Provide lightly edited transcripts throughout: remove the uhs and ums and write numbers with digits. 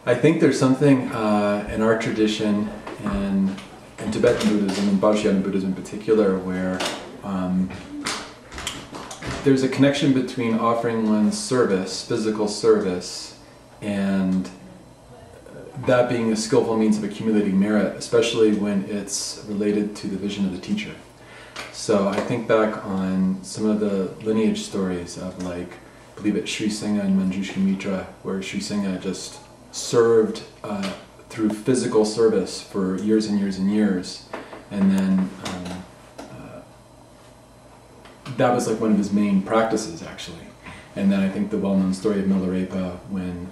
I think there's something in our tradition and in Tibetan Buddhism and Baoxian Buddhism in particular where there's a connection between offering one's service, physical service, and that being a skillful means of accumulating merit, especially when it's related to the vision of the teacher. So I think back on some of the lineage stories of, like, I believe it's Sri Singha and Manjushri Mitra, where Sri Singha just served through physical service for years and years and years, and then that was like one of his main practices, actually. And then I think the well-known story of Milarepa when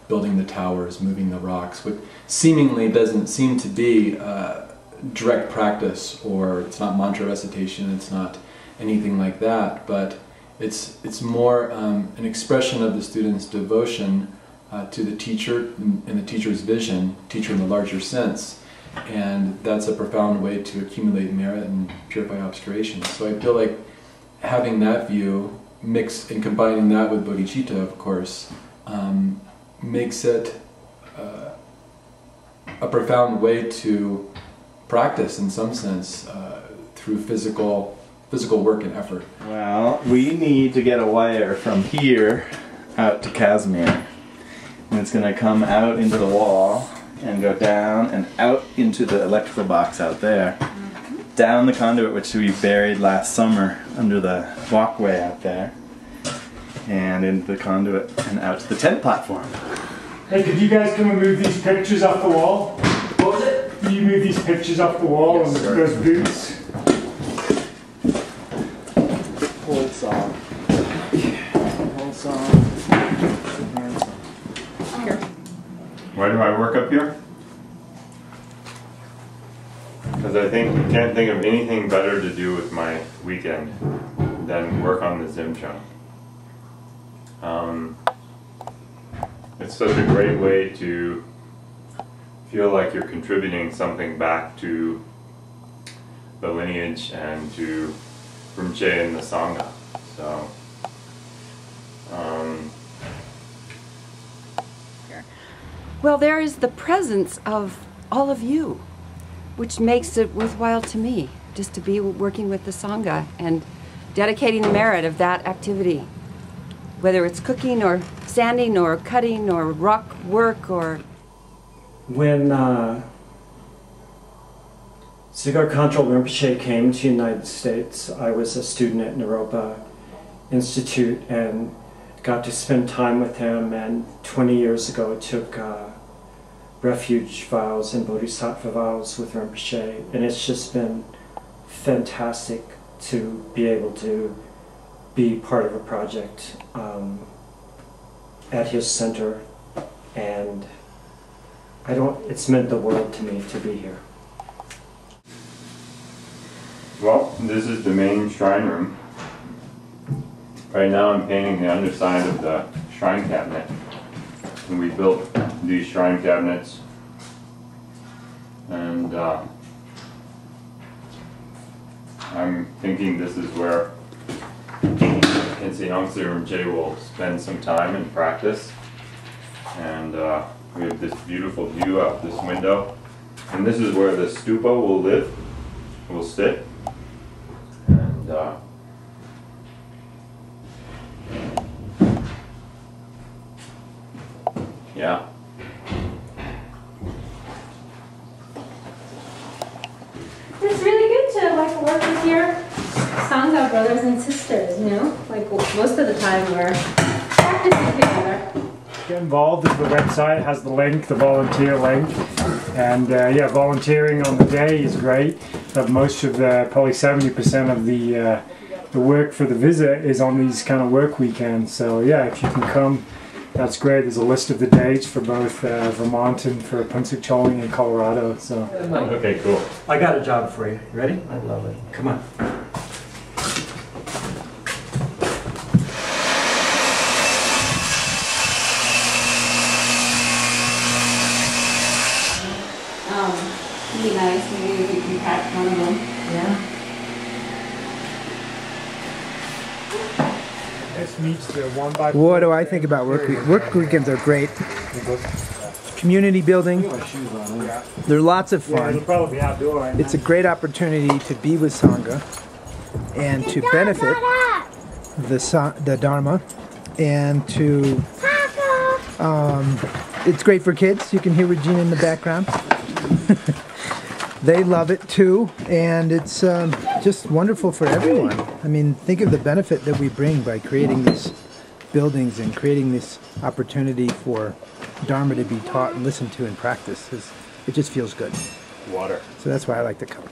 building the towers, moving the rocks, which seemingly doesn't seem to be direct practice, or it's not mantra recitation, it's not anything like that, but it's more an expression of the student's devotion to the teacher and the teacher's vision, teacher in the larger sense, and that's a profound way to accumulate merit and purify obscuration. So I feel like having that view mixed and combining that with bodhicitta, of course, makes it a profound way to practice, in some sense, through physical work and effort. Well, we need to get a wire from here out to Casimir. And it's going to come out into the wall and go down and out into the electrical box out there. Down the conduit which we buried last summer under the walkway out there. And into the conduit and out to the tent platform. Hey, could you guys come and move these pictures off the wall? What was it? Can you move these pictures off the wall, yes, and those boots? Hold song. Hold song. Here. Why do I work up here? Because I can't think of anything better to do with my weekend than work on the Dzimcha. It's such a great way to feel like you're contributing something back to the lineage and to Rinpoche and the Sangha. So, well, there is the presence of all of you, which makes it worthwhile to me, just to be working with the Sangha and dedicating the merit of that activity. Whether it's cooking or sanding or cutting or rock work or... When Sigar Khantrul Rinpoche came to the United States, I was a student at Naropa Institute and got to spend time with him, and 20 years ago took refuge vows and bodhisattva vows with Rinpoche, and it's just been fantastic to be able to be part of a project at his center, and it's meant the world to me to be here. well, this is the main shrine room. Right now I'm painting the underside of the shrine cabinet. And we built these shrine cabinets. And I'm thinking this is where Khyentse Yongtse Rinpoche will spend some time and practice. And we have this beautiful view out this window. And this is where the stupa will live, will sit. And yeah. It's really good to work with your Sangha brothers and sisters, you know? Most of the time we're practicing together. Get involved. The website has the link, the volunteer link, and yeah, volunteering on the day is great. But most of probably 70% of the work for the visit is on these kind of work weekends. So yeah, if you can come, that's great. There's a list of the dates for both Vermont and for Phuntsok Choling in Colorado. So Okay, cool. I got a job for you. You ready? I love it. Come on. It'd be nice, maybe we can catch one of them. Yeah. This meets the 1x4. What do I think about work weekends are great. community building. They're lots of Yeah, fun. it'll probably be outdoor. It's a great opportunity to be with Sangha and to benefit the Dharma, and to it's great for kids. You can hear Regina in the background. They love it too, and it's just wonderful for everyone. I mean, think of the benefit that we bring by creating these buildings and creating this opportunity for Dharma to be taught and listened to and practiced. It just feels good. Water. So that's why I like to come.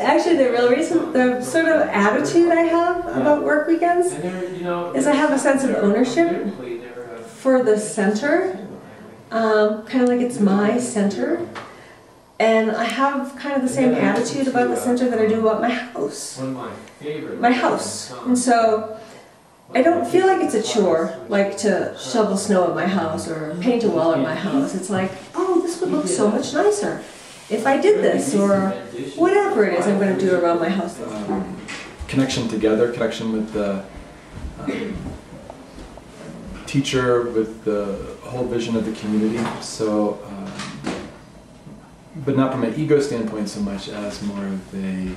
Actually, the real reason, the sort of attitude I have about work weekends is I have a sense of ownership for the center, kind of like it's my center. And I have kind of the same attitude about the center that I do about my house. My house. And so I don't feel like it's a chore, like to shovel snow at my house or paint a wall at my house. It's like, oh, this would look so much nicer if I did this, or whatever it is I'm going to do around my house. Connection together, connection with the teacher, with the whole vision of the community. So, but not from an ego standpoint so much as more of a,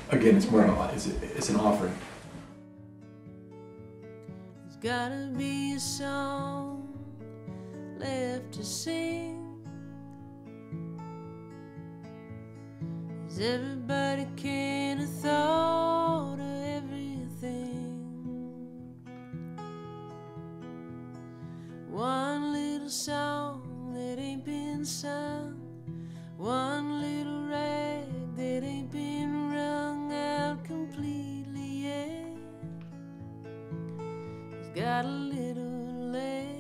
again, it's more of it's an offering. There's gotta be a song left to sing. 'Cause everybody can have thought of everything. One little song that ain't been sung, one little rag that ain't been wrung out completely yet. It's got a little left,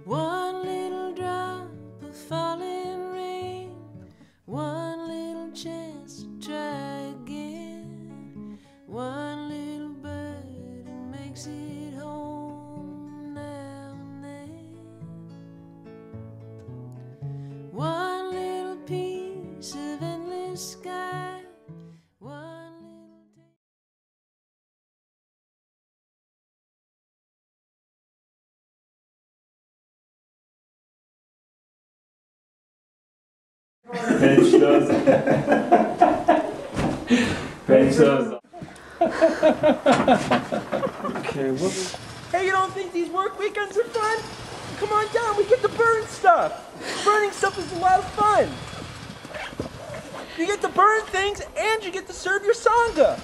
one little drop of falling rain, one little chance to try again, one little bird who makes it home now and then, one little piece of endless sky, one little Pinch those. Pinch those. Okay, whoops. Hey, you don't think these work weekends are fun? Come on down, we get to burn stuff. Burning stuff is a lot of fun. You get to burn things and you get to serve your Sangha.